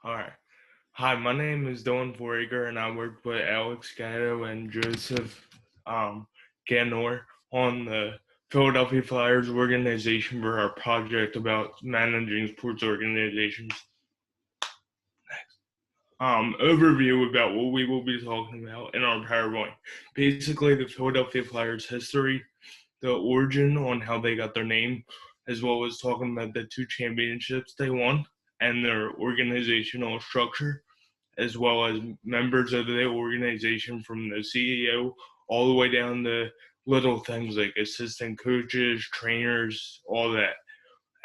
All right. Hi, my name is Dylan Foreaker, and I work with Alex Gatto and Joseph Gaynor on the Philadelphia Flyers organization for our project about managing sports organizations. Overview about what we will be talking about in our PowerPoint. Basically, the Philadelphia Flyers history, the origin on how they got their name, as well as talking about the 2 championships they won and their organizational structure, as well as members of the organization from the CEO all the way down to little things like assistant coaches, trainers, all that.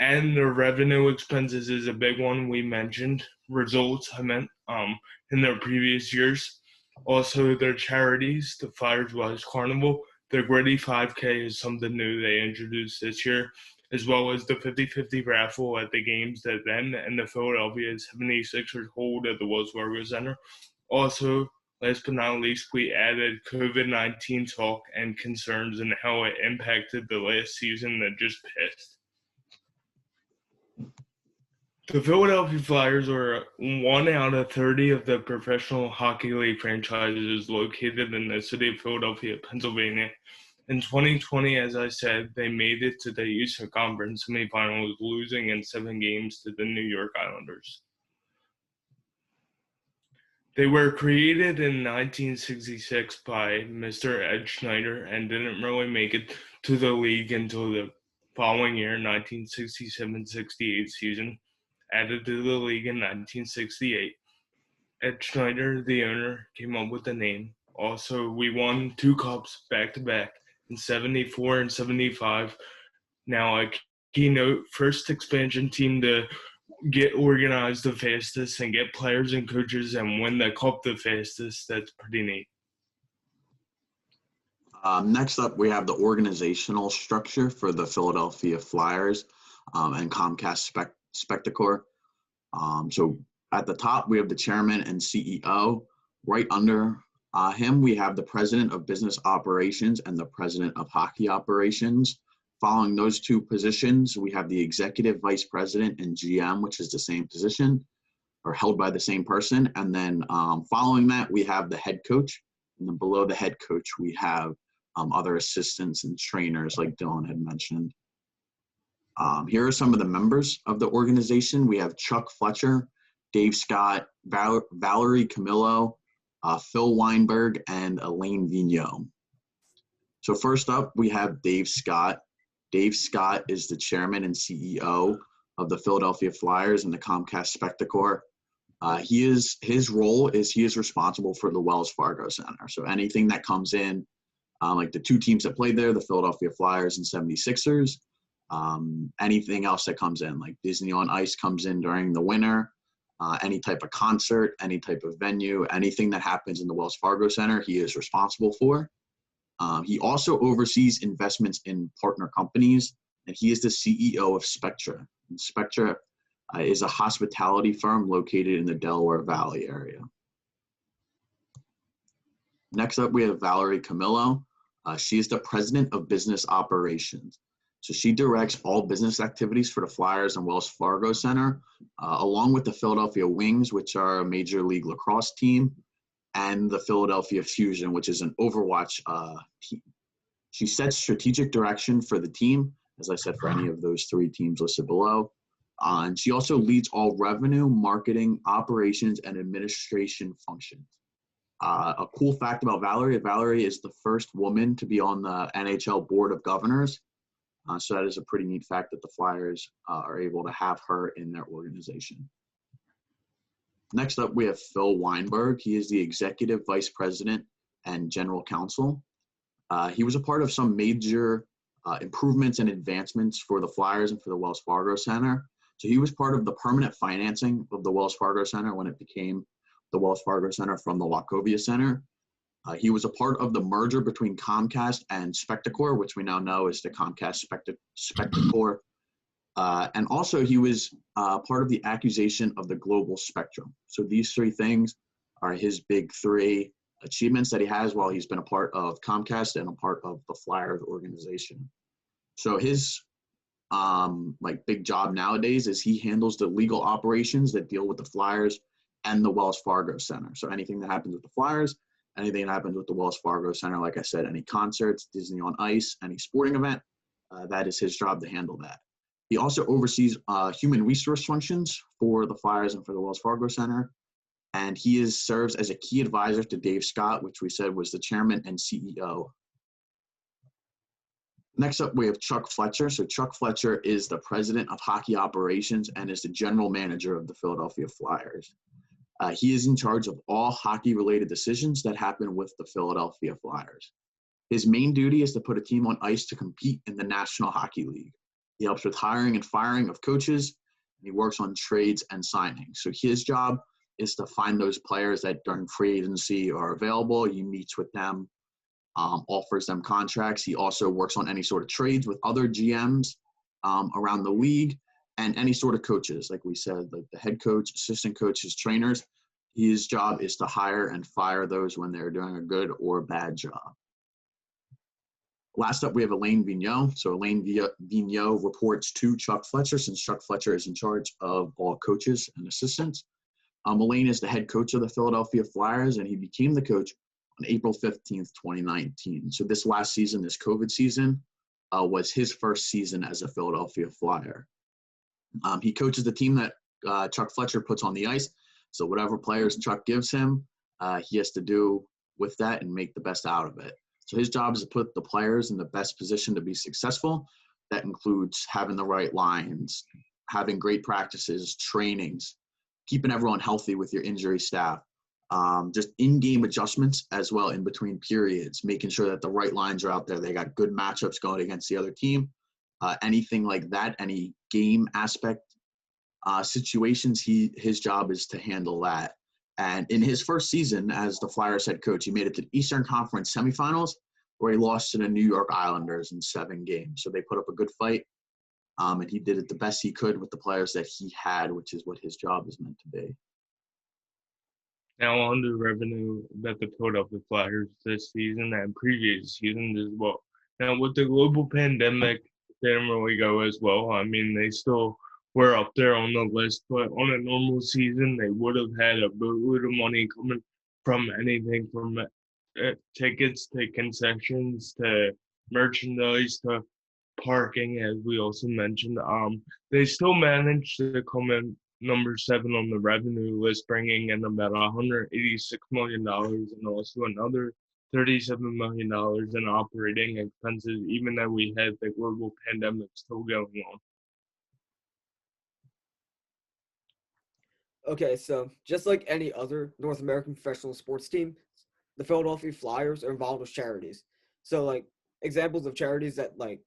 And the revenue expenses is a big one we mentioned. Results, I meant, in their previous years. Also, their charities, the Flyers Wise Carnival, the Gritty 5K is something new they introduced this year, as well as the 50-50 raffle at the games that then and the Philadelphia 76ers hold at the Wells Fargo Center. Also, last but not least, we added COVID-19 talk and concerns and how it impacted the last season that just passed. The Philadelphia Flyers are one out of 30 of the professional hockey league franchises located in the city of Philadelphia, Pennsylvania. In 2020, as I said, they made it to the Eastern Conference semifinals, losing in 7 games to the New York Islanders. They were created in 1966 by Mr. Ed Schneider and didn't really make it to the league until the following year, 1967-68 season. Added to the league in 1968. Ed Schneider, the owner, came up with the name. Also, we won 2 cups back-to-back in 74 and 75. Now, a keynote first expansion team to get organized the fastest and get players and coaches and win the cup the fastest. That's pretty neat. Next up, we have the organizational structure for the Philadelphia Flyers and Comcast Spectacor. So at the top, we have the chairman and CEO. Right under him, we have the president of business operations and the president of hockey operations. Following those 2 positions, we have the executive vice president and GM, which is the same position or held by the same person. And then following that, we have the head coach. And then below the head coach, we have other assistants and trainers like Dylan had mentioned. Here are some of the members of the organization. We have Chuck Fletcher, Dave Scott, Valerie Camillo, Phil Weinberg, and Elaine Vigneault. So first up, we have Dave Scott. Dave Scott is the chairman and CEO of the Philadelphia Flyers and the Comcast Spectacor. His role is he is responsible for the Wells Fargo Center. So anything that comes in, like the 2 teams that played there, the Philadelphia Flyers and 76ers, anything else that comes in, like Disney on Ice comes in during the winter, any type of concert, any type of venue, anything that happens in the Wells Fargo Center, he is responsible for. He also oversees investments in partner companies, and he is the CEO of Spectra. And Spectra is a hospitality firm located in the Delaware Valley area. Next up, we have Valerie Camillo. She is the president of business operations. So she directs all business activities for the Flyers and Wells Fargo Center, along with the Philadelphia Wings, which are a Major League Lacrosse team, and the Philadelphia Fusion, which is an Overwatch team. She sets strategic direction for the team, as I said, for any of those 3 teams listed below. And she also leads all revenue, marketing, operations, and administration functions. A cool fact about Valerie is the first woman to be on the NHL Board of Governors. So that is a pretty neat fact that the Flyers are able to have her in their organization. Next up, we have Phil Weinberg. He is the executive vice president and general counsel. He was a part of some major improvements and advancements for the Flyers and for the Wells Fargo Center. So he was part of the permanent financing of the Wells Fargo Center when it became the Wells Fargo Center from the Wachovia Center. He was a part of the merger between Comcast and Spectacor, which we now know is the Comcast Spectacor. And also he was part of the acquisition of the global spectrum. So these 3 things are his big 3 achievements that he has while he's been a part of Comcast and a part of the Flyers organization. So his big job nowadays is he handles the legal operations that deal with the Flyers and the Wells Fargo Center. So anything that happens with the Flyers, anything that happens with the Wells Fargo Center, like I said, any concerts, Disney on Ice, any sporting event, that is his job to handle that. He also oversees human resource functions for the Flyers and for the Wells Fargo Center. And he serves as a key advisor to Dave Scott, which we said was the chairman and CEO. Next up, we have Chuck Fletcher. So Chuck Fletcher is the president of hockey operations and is the general manager of the Philadelphia Flyers. He is in charge of all hockey-related decisions that happen with the Philadelphia Flyers. His main duty is to put a team on ice to compete in the National Hockey League. He helps with hiring and firing of coaches, and he works on trades and signings. So his job is to find those players that during free agency are available. He meets with them, offers them contracts. He also works on any sort of trades with other GMs around the league and any sort of coaches. Like we said, like the head coach, assistant coaches, trainers. His job is to hire and fire those when they're doing a good or bad job. Last up, we have Elaine Vigneault. So Elaine Vigneault reports to Chuck Fletcher, since Chuck Fletcher is in charge of all coaches and assistants. Elaine is the head coach of the Philadelphia Flyers, and he became the coach on April 15th, 2019. So this last season, this COVID season, was his first season as a Philadelphia Flyer. He coaches the team that Chuck Fletcher puts on the ice. So whatever players Chuck gives him, he has to do with that and make the best out of it. So his job is to put the players in the best position to be successful. That includes having the right lines, having great practices, trainings, keeping everyone healthy with your injury staff, just in-game adjustments as well in between periods, making sure that the right lines are out there. They got good matchups going against the other team. Anything like that, any game aspect situations, his job is to handle that. And in his first season as the Flyers head coach, he made it to the Eastern Conference semifinals, where he lost to the New York Islanders in 7 games. So they put up a good fight, and he did it the best he could with the players that he had, which is what his job is meant to be. Now on to revenue that the Philadelphia Flyers this season and previous seasons as well. Now with the global pandemic, they didn't really go as well. I mean, they still were up there on the list, but on a normal season, they would have had a boatload of money coming from anything from tickets to concessions to merchandise to parking, as we also mentioned. They still managed to come in number 7 on the revenue list, bringing in about $186 million and also another $37 million in operating expenses, even though we had the global pandemic still going on. Okay, so just like any other North American professional sports team, the Philadelphia Flyers are involved with charities. So like examples of charities that like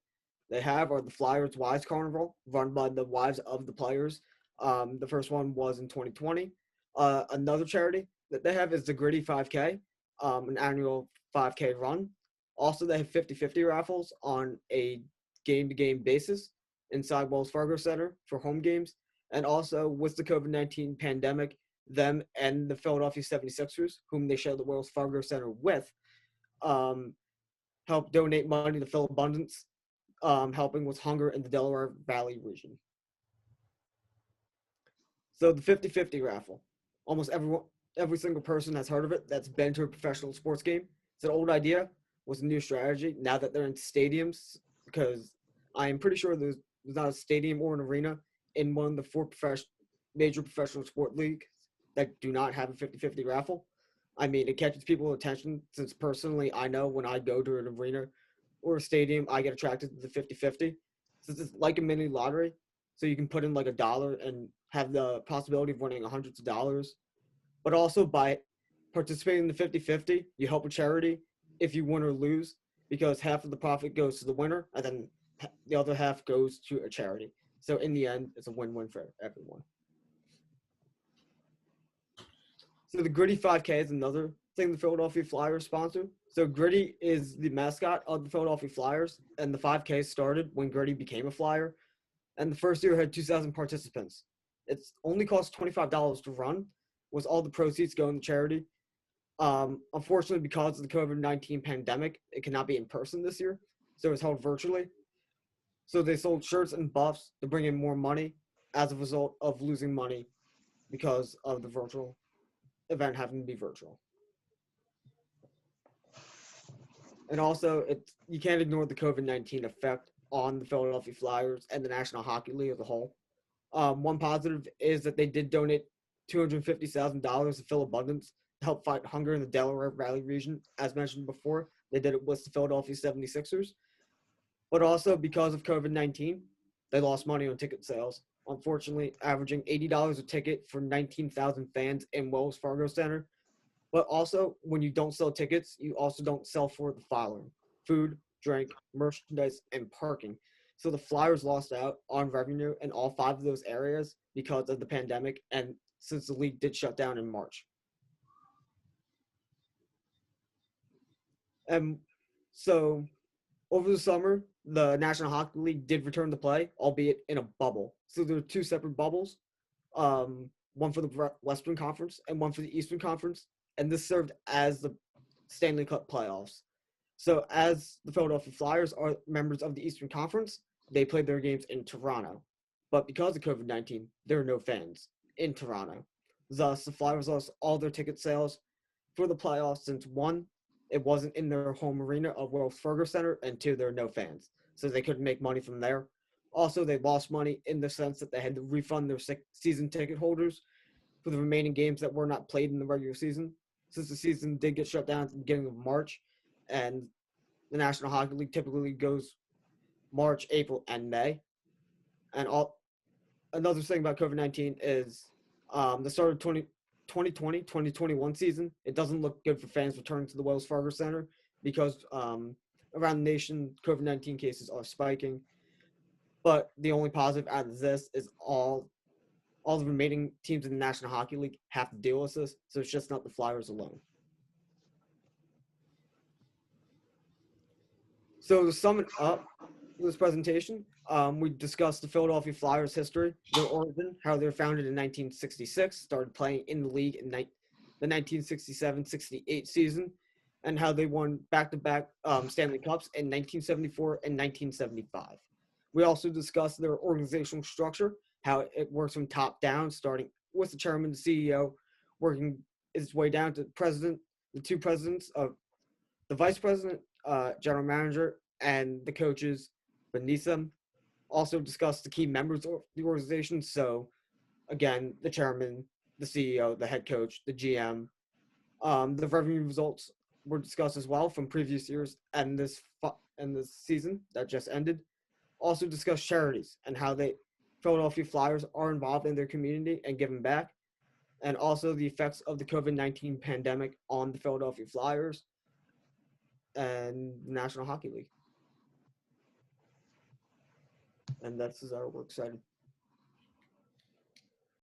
they have are the Flyers Wives Carnival, run by the wives of the players. The first one was in 2020. Another charity that they have is the Gritty 5K, an annual 5K run. Also, they have 50-50 raffles on a game-to-game basis inside Wells Fargo Center for home games. And also, with the COVID-19 pandemic, them and the Philadelphia 76ers, whom they share the Wells Fargo Center with, help donate money to Phil Abundance, helping with hunger in the Delaware Valley region. So the 50-50 raffle, almost every single person has heard of it that's been to a professional sports game. It's an old idea, was a new strategy now that they're in stadiums, because I am pretty sure there's not a stadium or an arena in one of the 4 major professional sport leagues that do not have a 50-50 raffle. I mean, it catches people's attention since personally I know when I go to an arena or a stadium, I get attracted to the 50-50. Since it's like a mini lottery, so you can put in like $1 and have the possibility of winning hundreds of dollars. But also by participating in the 50-50, you help a charity if you win or lose, because half of the profit goes to the winner and then the other half goes to a charity. So in the end, it's a win-win for everyone. So the Gritty 5K is another thing the Philadelphia Flyers sponsor. So Gritty is the mascot of the Philadelphia Flyers, and the 5K started when Gritty became a Flyer. And the first year had 2,000 participants. It's only cost $25 to run, with all the proceeds going to charity. Unfortunately, because of the COVID-19 pandemic, it cannot be in person this year, so it's held virtually. So they sold shirts and buffs to bring in more money as a result of losing money because of the virtual event having to be virtual. And also, you can't ignore the COVID-19 effect on the Philadelphia Flyers and the National Hockey League as a whole. One positive is that they did donate $250,000 to Phil Abundance to help fight hunger in the Delaware Valley region. As mentioned before, they did it with the Philadelphia 76ers. But also, because of COVID-19, they lost money on ticket sales, unfortunately, averaging $80 a ticket for 19,000 fans in Wells Fargo Center. But also, when you don't sell tickets, you also don't sell for the following: food, drink, merchandise, and parking. So the Flyers lost out on revenue in all 5 of those areas because of the pandemic and since the league did shut down in March. And so over the summer, the National Hockey League did return to play, albeit in a bubble. So there were 2 separate bubbles, one for the Western Conference and one for the Eastern Conference. And this served as the Stanley Cup playoffs. So as the Philadelphia Flyers are members of the Eastern Conference, they played their games in Toronto. But because of COVID-19, there are no fans in Toronto. Thus, the Flyers lost all their ticket sales for the playoffs since 1, it wasn't in their home arena of Wells Fargo Center, and 2, there are no fans. So they couldn't make money from there. Also, they lost money in the sense that they had to refund their season ticket holders for the remaining games that were not played in the regular season, since the season did get shut down at the beginning of March, and the National Hockey League typically goes March, April, and May. And another thing about COVID-19 is the start of 2020-2021 season, it doesn't look good for fans returning to the Wells Fargo Center because around the nation, COVID-19 cases are spiking. But the only positive out of this is all the remaining teams in the National Hockey League have to deal with this, so it's just not the Flyers alone. So to sum it up this presentation, we discussed the Philadelphia Flyers history, their origin, how they were founded in 1966, started playing in the league in the 1967-68 season, and how they won back-to-back Stanley Cups in 1974 and 1975. We also discussed their organizational structure, how it works from top down, starting with the chairman, the CEO, working its way down to the 2 presidents of the vice president, general manager, and the coaches beneath them. Also discussed the key members of the organization. So, again, the chairman, the CEO, the head coach, the GM. The revenue results were discussed as well from previous years and this season that just ended. Also discussed charities and how Philadelphia Flyers are involved in their community and giving back, and also the effects of the COVID-19 pandemic on the Philadelphia Flyers and the National Hockey League. And that's our work cited.